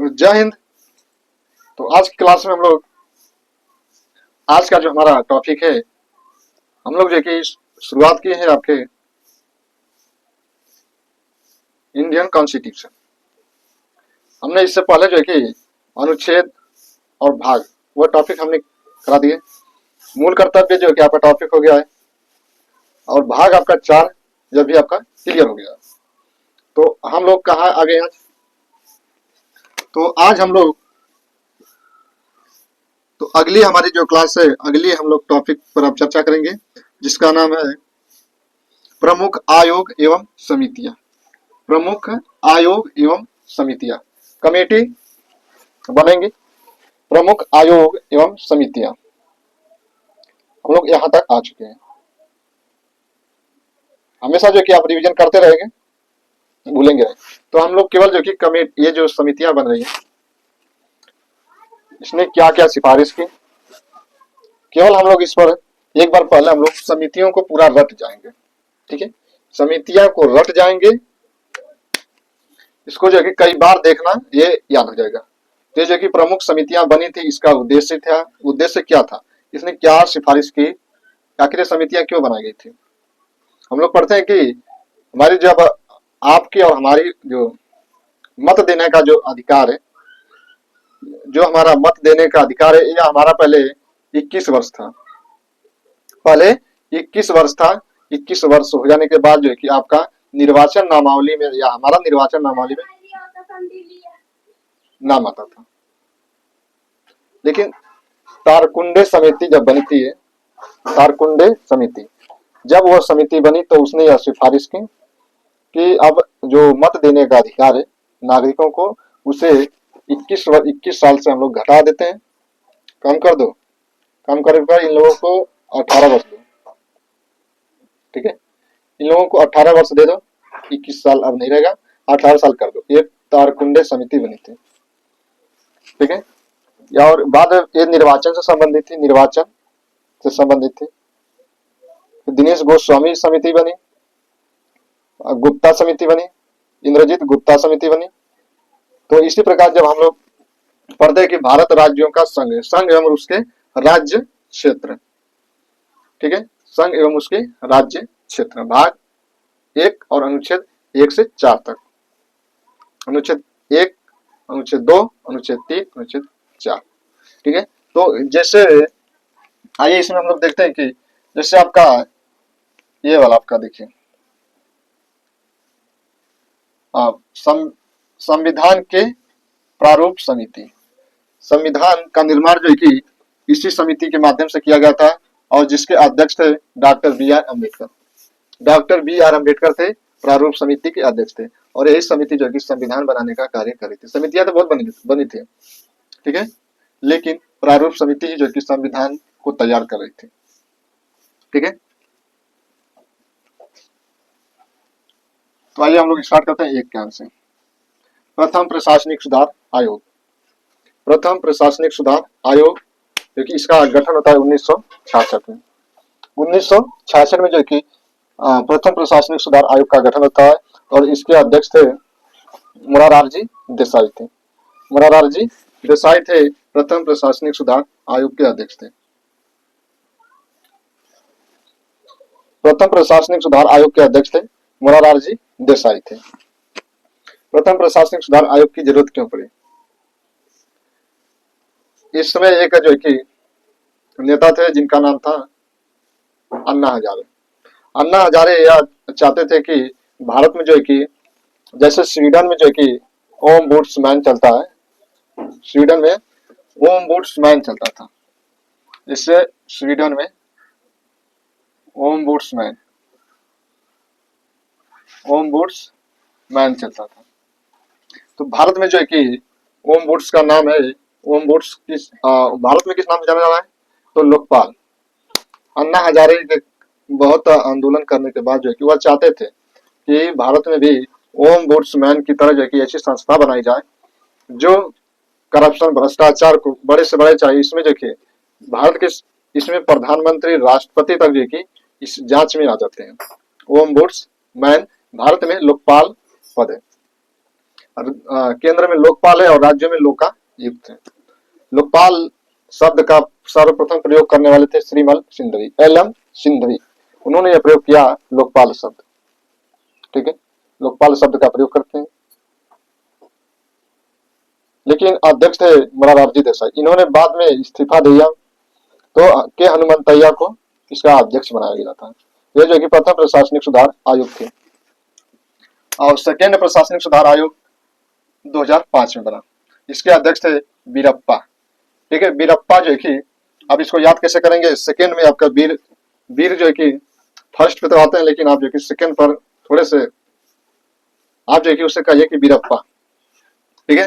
तो जय हिंद। तो आज की क्लास में हम लोग आज का जो हमारा टॉपिक है, हम लोग जो कि शुरुआत की है आपके इंडियन कॉन्स्टिट्यूशन। हमने इससे पहले जो है कि अनुच्छेद और भाग वो टॉपिक हमने करा दिए। मूल कर्तव्य जो है कि आपका टॉपिक हो गया है और भाग आपका 4 जब भी आपका क्लियर हो गया। तो हम लोग कहाँ आ गए आज? तो आज हम लोग तो अगली हमारी जो क्लास है, अगली हम लोग टॉपिक पर अब चर्चा करेंगे जिसका नाम है प्रमुख आयोग एवं समितियां। प्रमुख आयोग एवं समितियां, कमेटी बनेंगी। प्रमुख आयोग एवं समितियां, हम लोग यहां तक आ चुके हैं। हमेशा जो कि आप रिवीजन करते रहेंगे, भूलेंगे नहीं। तो हम लोग केवल जो कि कमेटी, ये जो समितियां बन रही है, इसने क्या क्या सिफारिश की, केवल हम लोग इस पर एक बार पहले हम लोग समितियों को पूरा रट जाएंगे। ठीक है, समितियां को रट जाएंगे। इसको जो है कि कई बार देखना, ये याद हो जाएगा। तो जो कि प्रमुख समितियां बनी थी, इसका उद्देश्य क्या था, इसने क्या सिफारिश की, आखिर ये समितियां क्यों बनाई गई थी। हम लोग पढ़ते हैं कि हमारी जब आपकी और हमारी जो मत देने का जो अधिकार है, जो हमारा मत देने का अधिकार है, यह हमारा पहले 21 वर्ष था। पहले 21 वर्ष था। 21 वर्ष हो जाने के बाद जो है कि आपका निर्वाचन नामावली में, या हमारा निर्वाचन नामावली में नाम आता था। लेकिन तारकुंडे समिति जब बनती है, तारकुंडे समिति जब वह समिति बनी, तो उसने यह सिफारिश की कि अब जो मत देने का अधिकार है नागरिकों को, उसे 21 साल से हम लोग घटा देते हैं, कम कर दो। कम कर इन लोगों को 18 वर्ष दो। ठीक है, इन लोगों को 18 वर्ष दे दो, 21 साल अब नहीं रहेगा, 18 साल कर दो। ये तारकुंडे समिति बनी थी। ठीक है, और बाद ये निर्वाचन से संबंधित थी, निर्वाचन से संबंधित थी। दिनेश गोस्वामी समिति बनी, गुप्ता समिति बनी, इंद्रजीत गुप्ता समिति बनी। तो इसी प्रकार जब हम लोग पढ़ते हैं कि भारत राज्यों का संघ, संघ एवं उसके राज्य क्षेत्र। ठीक है, संघ एवं उसके राज्य क्षेत्र, भाग 1 और अनुच्छेद 1 से 4 तक। अनुच्छेद 1, अनुच्छेद 2, अनुच्छेद 3, अनुच्छेद 4। ठीक है, तो जैसे आइए इसमें हम लोग देखते हैं कि जैसे आपका ये वाला आपका देखिए, संविधान के प्रारूप समिति। संविधान का निर्माण जो है कि इसी समिति के माध्यम से किया गया था, और जिसके अध्यक्ष थे doctor B R. Ambedkar. Doctor B R. Ambedkar थे प्रारूप समिति के अध्यक्ष थे, और यही समिति जो है कि संविधान बनाने का कार्य कर रही थी। समितियां तो बहुत बनी थी, ठीक है, लेकिन प्रारूप समिति ही जो कि संविधान को तैयार कर रही थी। ठीक है, तो आइए हम लोग स्टार्ट करते हैं एक ज्ञान से। प्रथम प्रशासनिक सुधार आयोग। प्रथम प्रशासनिक सुधार आयोग जो कि इसका गठन होता है 1966 में। 1966 में जो कि प्रथम प्रशासनिक सुधार आयोग का गठन होता है, और इसके अध्यक्ष थे मोरारजी देसाई थे। मोरारजी देसाई थे प्रथम प्रशासनिक सुधार आयोग के अध्यक्ष थे। प्रथम प्रशासनिक सुधार आयोग के अध्यक्ष थे मोरारजी देसाई थे। प्रथम प्रशासनिक सुधार आयोग की जरूरत क्यों पड़ी? इस समय एक जो कि नेता थे जिनका नाम था अन्ना हजारे। अन्ना हजारे यह चाहते थे कि भारत में जो है कि जैसे स्वीडन में जो है कि ओम्बुड्समैन चलता है, स्वीडन में ओम्बुड्समैन चलता था, इससे स्वीडन में ओम्बुड्समैन चलता था। तो भारत में जो है कि ओम्बुड्स का नाम है, ओम्बुड्स किस भारत में किस नाम से जाना जा रहा है? तो लोकपाल। अन्ना हजारे के बहुत आंदोलन करने के बाद जो है कि वह चाहते थे कि भारत में भी ओम्बुड्समैन की तरह जो है कि ऐसी संस्था बनाई जाए जो करप्शन, भ्रष्टाचार को बड़े से बड़े, चाहे इसमें जो कि भारत के इसमें प्रधानमंत्री, राष्ट्रपति तक जो कि इस जांच में आ जाते हैं। ओम्बुड्समैन भारत में लोकपाल पद है। केंद्र में लोकपाल है और राज्यों में लोकायुक्त है। लोकपाल शब्द का सर्वप्रथम प्रयोग करने वाले थे श्रीमल सिंधवी, एल.एम. सिंधवी। उन्होंने यह प्रयोग किया लोकपाल शब्द। ठीक है, लोकपाल शब्द का प्रयोग करते हैं। लेकिन अध्यक्ष थे मोरारजी देसाई। इन्होंने बाद में इस्तीफा दिया तो के हनुमंतैया को इसका अध्यक्ष बनाया गया था। ये जो कि प्रथम प्रशासनिक सुधार आयोग थे और सेकेंड प्रशासनिक सुधार आयोग 2005 में बना। इसके अध्यक्ष थे वीरप्पा। ठीक है, वीरप्पा जो है कि अब इसको याद कैसे करेंगे, सेकेंड में आपका वीर जो है कि फर्स्ट पे तो आते हैं, लेकिन आप जो कि सेकेंड पर थोड़े से आप जो है कि उससे कहिए कि वीरप्पा। ठीक है,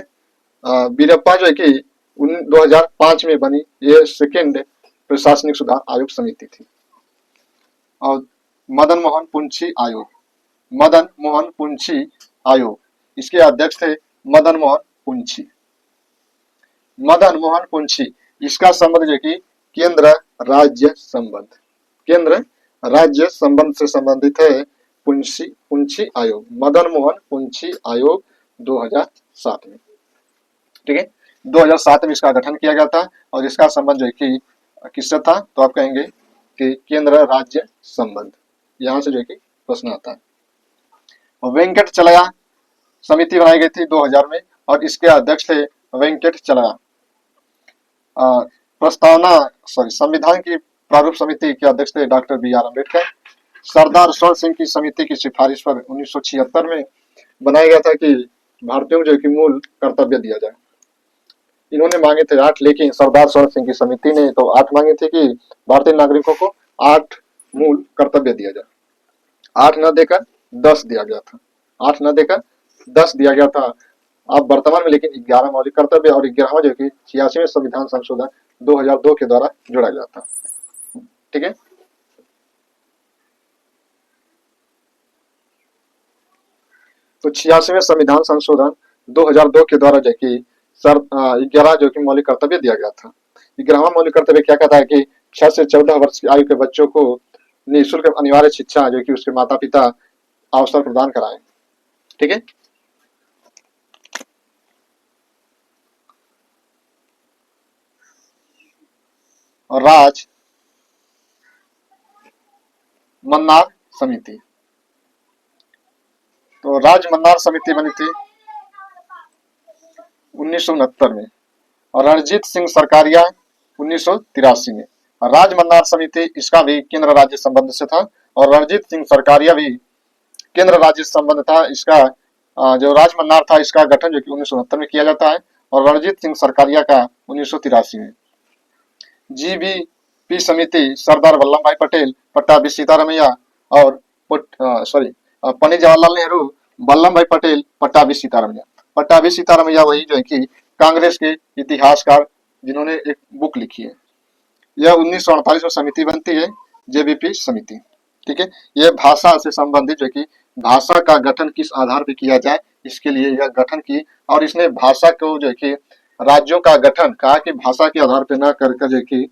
वीरप्पा जो है कि 2005 में बनी ये सेकेंड प्रशासनिक सुधार आयोग समिति थी। और मदन मोहन पुंछी आयोग, मदन मोहन पुंछी आयोग, इसके अध्यक्ष थे मदन मोहन पुंछी। मदन मोहन पुंछी, इसका संबंध जो कि केंद्र राज्य संबंध, केंद्र राज्य संबंध से संबंधित है पुंछी आयोग, मदन मोहन पुंछी आयोग 2007 में। ठीक है, 2007 में इसका गठन किया गया था और इसका संबंध जो है कि किससे था, तो आप कहेंगे कि केंद्र राज्य संबंध। यहां से जो है कि प्रश्न आता है। वेंकट चलया समिति बनाई गई थी 2000 में और इसके अध्यक्ष थे वेंकट चलया। संविधान की प्रारूप समिति के अध्यक्ष थे डॉक्टर बी.आर. अम्बेडकर। सरदार स्वर्ण सिंह की समिति की सिफारिश पर 1976 में बनाया गया था कि भारतीयों को जो कि मूल कर्तव्य दिया जाए। इन्होंने मांगे थे 8, लेकिन सरदार स्वर्ण सिंह की समिति ने तो 8 मांगे थे कि भारतीय नागरिकों को 8 मूल कर्तव्य दिया जाए। 8 न देकर 10 दिया गया था, 8 न देकर 10 दिया गया था। अब वर्तमान में लेकिन 11 मौलिक कर्तव्य और 11वां जो कि 86वें संविधान संशोधन 2002 के द्वारा जोड़ा गया था। ठीक है, तो 86वें संविधान संशोधन 2002 के द्वारा जो कि 11 जो कि मौलिक कर्तव्य दिया गया था। 11वां मौलिक कर्तव्य क्या कहता है कि 6 से 14 वर्ष की आयु के बच्चों को निःशुल्क अनिवार्य शिक्षा जो कि उसके माता पिता अवसर प्रदान कराएं। ठीक है, और राज मन्नार समिति, तो राज मन्नार समिति बनी थी 1969 में और रणजीत सिंह सरकारिया 1983 में। राज मन्नार समिति, इसका भी केंद्र राज्य संबंध से था और रणजीत सिंह सरकारिया भी केंद्र राज्य संबंध था। इसका जो राज मन्नार था इसका गठन जो कि 1969 में किया जाता है और रणजीत सिंह सरकारिया का 1983 में। जीबीपी समिति सरदार वल्लभ भाई पटेल, पट्टाभी सीतारामैया और पंडित जवाहरलाल नेहरू, वल्लभ भाई पटेल, पट्टाभी सीतारामैया। पट्टाभी सीतारामैया वही जो है कि कांग्रेस के इतिहासकार जिन्होंने एक बुक लिखी है। यह 1948 में समिति बनती है, जेबीपी समिति। ठीक है, यह भाषा से संबंधित जो कि भाषा का गठन किस आधार पर किया जाए इसके लिए यह गठन की और इसने भाषा को जो कि राज्यों का गठन कहा कि भाषा के आधार पर न कर जो कि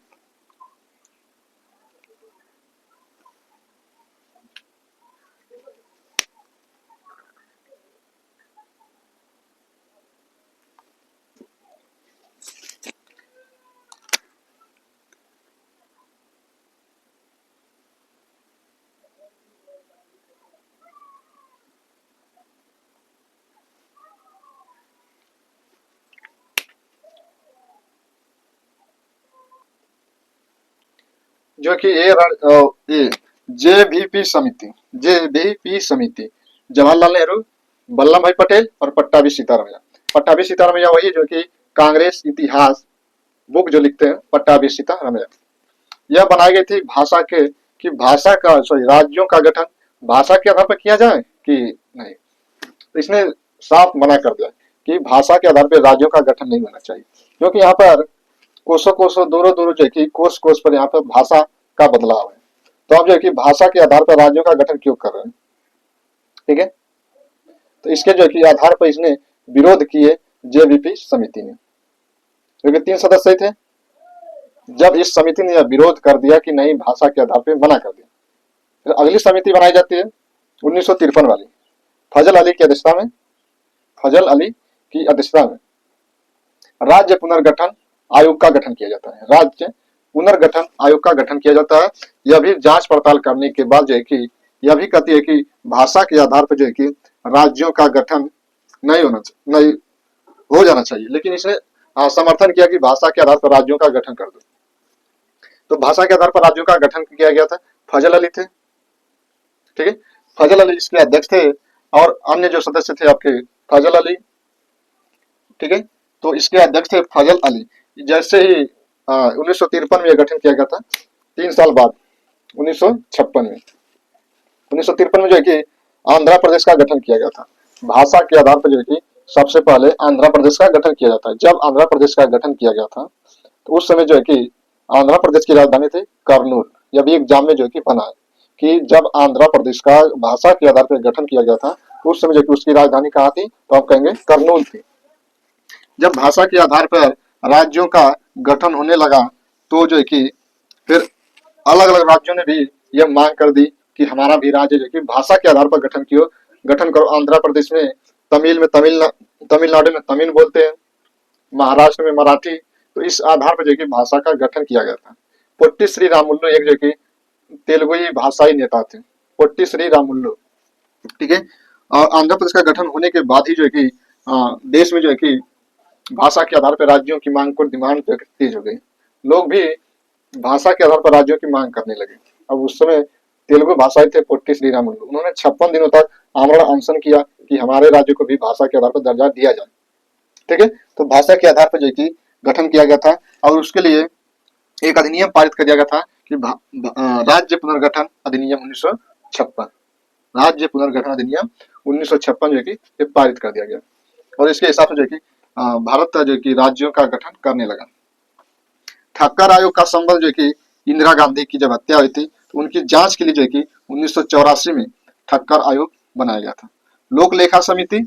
जो कि ये जेबीपी समिति जवाहरलाल नेहरू, वल्लभ भाई पटेल और पट्टाभी सीतारामैया। पट्टाभी सीतारामैया वही जो कि कांग्रेस इतिहास बुक जो लिखते हैं, पट्टाभी सीतारामैया। यह बनाई गई थी भाषा के कि भाषा का राज्यों का गठन भाषा के आधार पर किया जाए कि नहीं। तो इसने साफ मना कर दिया कि भाषा के आधार पर राज्यों का गठन नहीं होना चाहिए, क्योंकि यहाँ पर कोसों दूरों जो कि कोस पर यहाँ पर भाषा का बदलाव है। तो आप जो है कि भाषा के आधार पर राज्यों का गठन क्यों कर रहे हैं। ठीक है, तो इसके जो कि आधार पर इसने विरोध किए जेबीपी समिति ने, क्योंकि 3 सदस्य थे। जब इस समिति ने यह विरोध कर दिया कि नहीं भाषा के आधार पर, मना कर दिया, फिर अगली समिति बनाई जाती है 1953 वाली, फजल अली की अध्यक्षता में फजल अली की अध्यक्षता में राज्य पुनर्गठन आयोग का गठन किया जाता है। राज्य पुनर्गठन आयोग का गठन किया जाता है। यह भी जांच पड़ताल करने के बाद जो है कि यह भी कहती है कि भाषा के आधार पर जो है कि राज्यों का गठन नहीं हो जाना चाहिए, लेकिन इसने समर्थन किया कि भाषा के आधार पर राज्यों का गठन कर दो। तो भाषा के आधार पर राज्यों का गठन किया गया था। फजल अली थे, ठीक है, फजल अली इसके अध्यक्ष थे और अन्य जो सदस्य थे आपके फजल अली, ठीक है, तो इसके अध्यक्ष थे फजल अली। जैसे ही 1953 में यह गठन किया गया था, 3 साल बाद 1956 में 1953 में जो है कि आंध्र प्रदेश का गठन किया गया था। भाषा के आधार पर जो है कि सबसे पहले आंध्र प्रदेश का गठन किया जाता है। जब आंध्र प्रदेश का गठन किया गया था तो उस समय जो है कि आंध्र प्रदेश की राजधानी थी कर्नूल। यह भी एग्जाम में जो है कि बना है कि जब आंध्र प्रदेश का भाषा के आधार पर गठन किया गया था तो उस समय जो कि उसकी राजधानी कहाँ थी, तो आप कहेंगे कर्नूल थी। जब भाषा के आधार पर राज्यों का गठन होने लगा तो जो है कि फिर अलग अलग राज्यों ने भी यह मांग कर दी कि हमारा भी राज्य जो कि भाषा के आधार पर गठन करो। आंध्र प्रदेश में तमिल में तमिलनाडु में तमिल बोलते हैं, महाराष्ट्र में मराठी। तो इस आधार पर जो कि भाषा का गठन किया गया था। पोट्टी श्री रामुलु एक जो कि तेलुगुई भाषाई नेता थे, पोट्टी श्री रामुलु, ठीक है। और आंध्र प्रदेश का गठन होने के बाद ही जो है कि देश में जो है कि भाषा के आधार पर राज्यों की मांग को डिमांड तेज हो गई। लोग भी भाषा के आधार पर राज्यों की मांग करने लगे। अब उस समय तेलुगु भाषाई थे पोट्टी श्री रामुलु, उन्होंने 56 दिनों तक आमरण अनशन किया कि हमारे राज्य को भी भाषा के आधार पर दर्जा दिया जाए, ठीक है। तो भाषा के आधार पर जो कि गठन किया गया था और उसके लिए एक अधिनियम पारित कर दिया गया था कि राज्य पुनर्गठन अधिनियम 1956, राज्य पुनर्गठन अधिनियम 1956 जो कि पारित कर दिया गया और इसके हिसाब से जो कि भारत जो कि राज्यों का गठन करने लगा। ठक्कर आयोग का संबंध जो कि इंदिरा गांधी की जब हत्या हुई थी तो उनकी जांच के लिए जो कि 1984 में ठक्कर आयोग बनाया गया था। लोक लेखा समिति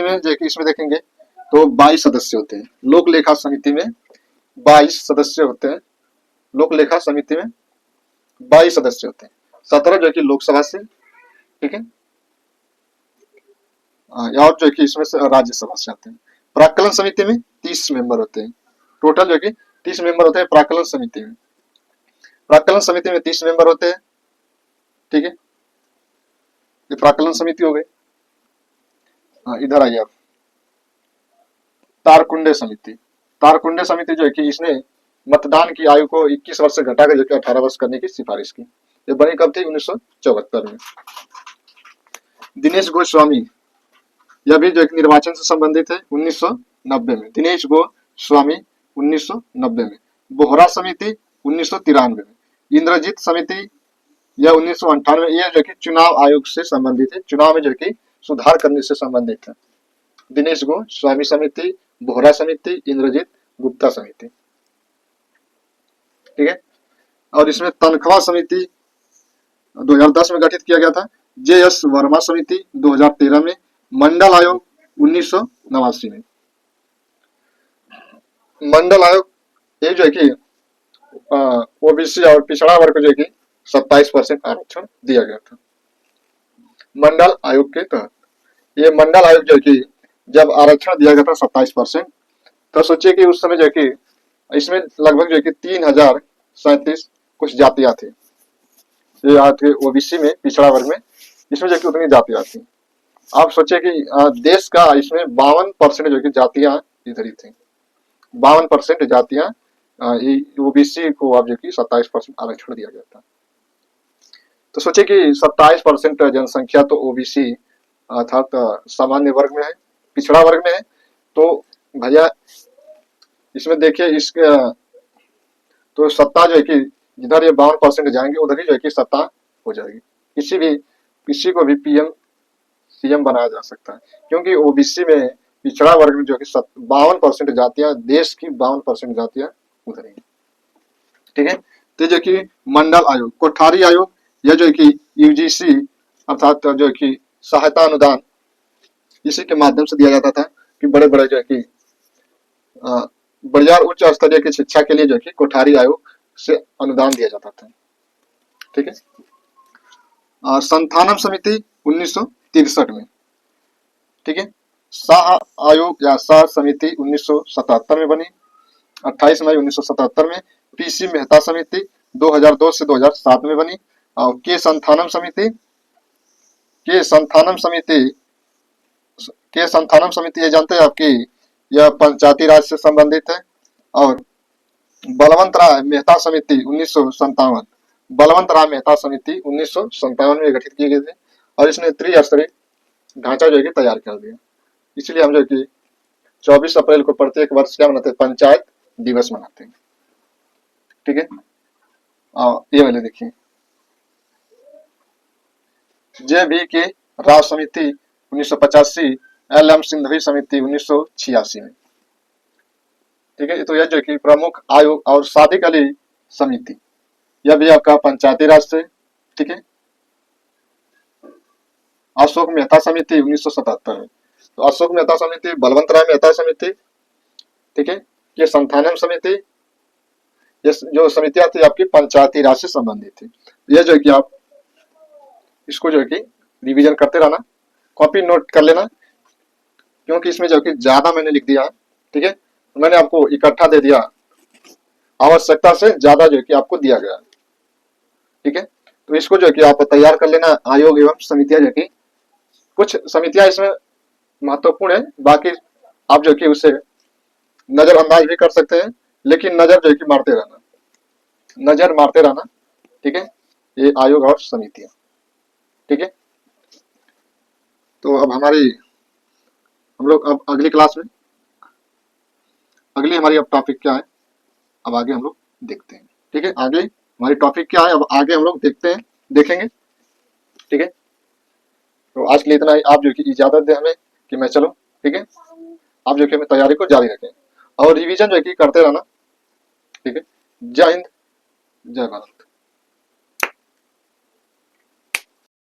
में जो कि इसमें देखेंगे तो 22 सदस्य होते हैं। लोक लेखा समिति में 22 सदस्य होते हैं। लोक लेखा समिति में 22 सदस्य होते हैं, 17 जो कि लोकसभा से, ठीक है, और जो कि इसमें से राज्यसभा से आते हैं। प्राक्कलन समिति में 30 मेंबर होते हैं। टोटल जो कि 30 मेंबर होते हैं प्राक्कलन समिति में। प्राक्कलन समिति में 30 मेंबर होते हैं, ठीक है, ये प्राक्कलन समिति हो गई। इधर आइए आप, तारकुंडे समिति जो है कि इसने मतदान की आयु को 21 वर्ष से घटाकर जो कि 18 वर्ष करने की सिफारिश की। ये बनी कब थी? 1974 में। दिनेश गोस्वामी, यह भी जो एक निर्वाचन से संबंधित है, 1990 में। दिनेश गोस्वामी 1990 में। बोहरा समिति 1993 में। इंद्रजीत समिति यह 1998 में। यह जो कि चुनाव आयोग से संबंधित है, चुनाव में जो कि सुधार करने से संबंधित है। दिनेश गोस्वामी समिति, बोहरा समिति, इंद्रजीत गुप्ता समिति, ठीक है। और इसमें तनख्वाह समिति 2010 में गठित किया गया था। JS वर्मा समिति 2013 में। मंडल आयोग 1989 में। मंडल आयोग ये जो है कि ओबीसी और पिछड़ा वर्ग को जो है कि 27% आरक्षण दिया गया था मंडल आयोग के तहत। ये मंडल आयोग जो है कि जब आरक्षण दिया गया था 27%, तो सोचिए कि उस समय जो है कि इसमें लगभग जो है कि 3037 कुछ जातियां थी। ये आते ओबीसी में, पिछड़ा वर्ग में, इसमें जो कि उतनी जातियां थी। आप सोचिए कि देश का इसमें 52% जो कि जातियां इधर ही थी। 52% जातियां ओबीसी को अब जो कि 27% आरक्षण दिया गया था। तो सोचिए कि 27% जनसंख्या तो ओबीसी अर्थात सामान्य वर्ग में है, पिछड़ा वर्ग में है। तो भैया इसमें देखिए इसके तो सत्ता जो है कि जिधर ये 52% जाएंगे उधर ही जो है कि सत्ता हो जाएगी। किसी को भी पीएम सीएम बनाया जा सकता है, क्योंकि ओबीसी में, पिछड़ा वर्ग में जो कि 52% जातियां, देश की 52% जातियां उधर ही, ठीक है। तो जो कि मंडल आयोग। कोठारी आयोग, यह जो है कि यूजीसी अर्थात जो है कि सहायता अनुदान इसी के माध्यम से दिया जाता था कि बड़े बड़े जो है कि बढ़िया उच्च स्तरीय की शिक्षा के लिए जो है कि कोठारी आयोग से अनुदान दिया जाता था, ठीक है। संथानम समिति 1963 में। ठीक है। शाह आयोग या शाह समिति 1977 में बनी, 28 मई 1977 में। पीसी मेहता समिति 2002 से 2007 में बनी। और के संथानम समिति ये जानते हैं आपकी, यह पंचायती राज से संबंधित है। और बलवंत राय मेहता समिति 1957, बलवंत राय मेहता समिति 1957 में गठित किए गए थे। और इसने त्रिस्तरीय ढांचा जो है कि तैयार कर दिया। इसलिए हम जो है कि 24 अप्रैल को प्रत्येक वर्ष क्या मनाते हैं, पंचायत दिवस मनाते हैं। ठीक है। ये वाले देखिए, JV.K. राव समिति 1985, LM सिंघवी समिति 1986 में। ठीक है। तो यह जो कि प्रमुख आयोग और सादिक अली समिति, यह भी आपका पंचायती राज से। ठीक है। अशोक मेहता समिति 1977 में। तो अशोक मेहता समिति, बलवंत राय मेहता समिति, ठीक है, ये संथानम समिति, ये जो समितियां थी आपकी पंचायती राज से संबंधित थी। यह जो है कि आप इसको जो है कि रिवीजन करते रहना, कॉपी नोट कर लेना, क्योंकि इसमें जो कि ज्यादा मैंने लिख दिया है। ठीक है। मैंने आपको इकट्ठा दे दिया, आवश्यकता से ज्यादा जो है कि आपको दिया गया। ठीक है। तो इसको जो है कि आप तैयार कर लेना। आयोग एवं समितियां जो कि कुछ समितियां इसमें महत्वपूर्ण है, बाकी आप जो कि उसे नजरअंदाज भी कर सकते हैं, लेकिन नजर जो है कि मारते रहना, नजर मारते रहना। ठीक है। ये आयोग और समितियां। ठीक है। तो अब हम लोग अब अगली क्लास में, अगली हमारी अब टॉपिक क्या है, अब आगे हम लोग देखते हैं। ठीक है। आगे हमारी टॉपिक क्या है, अब आगे हम लोग देखेंगे। ठीक है। तो आज के लिए इतना ही। आप जो कि इजाजत दे हमें कि मैं चलूं। ठीक है। आप जो कि हमें तैयारी को जारी रखें और रिवीजन जो कि करते रहना। ठीक है। जय हिंद, जय भारत।